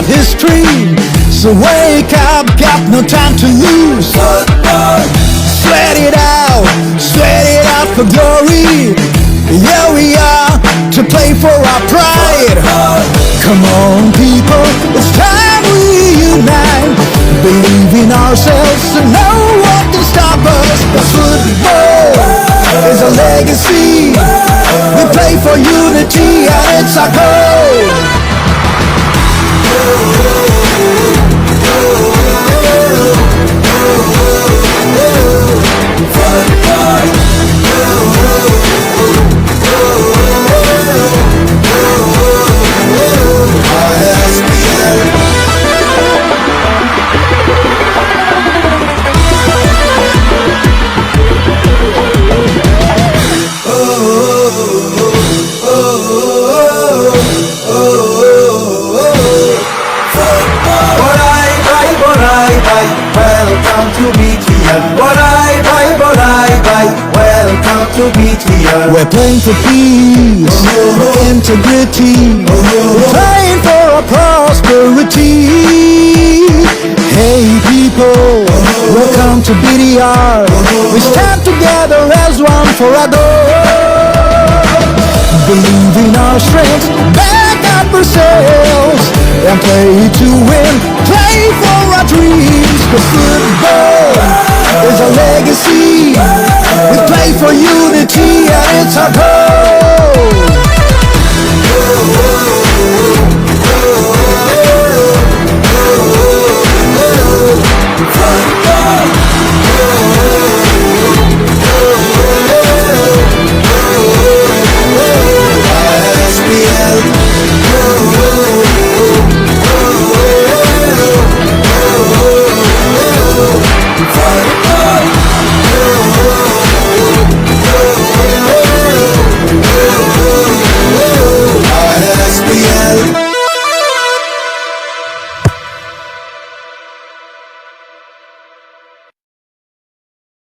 of history. So wake up, got no time to lose. Sweat it out for glory. Here we are to play for our pride. Come on people, it's time we unite. Believe in ourselves and no one can stop us. The football is a legacy. We play for unity and it's our goal. Welcome to BTR. Welcome to BTR. We're playing for peace, integrity. We're playing for our prosperity. Hey people, welcome to BTR. We stand together as one for our goal. Believe in our strength, back up ourselves, and play to win. Play for our dreams. The football is a legacy. We play for unity and it's our goal.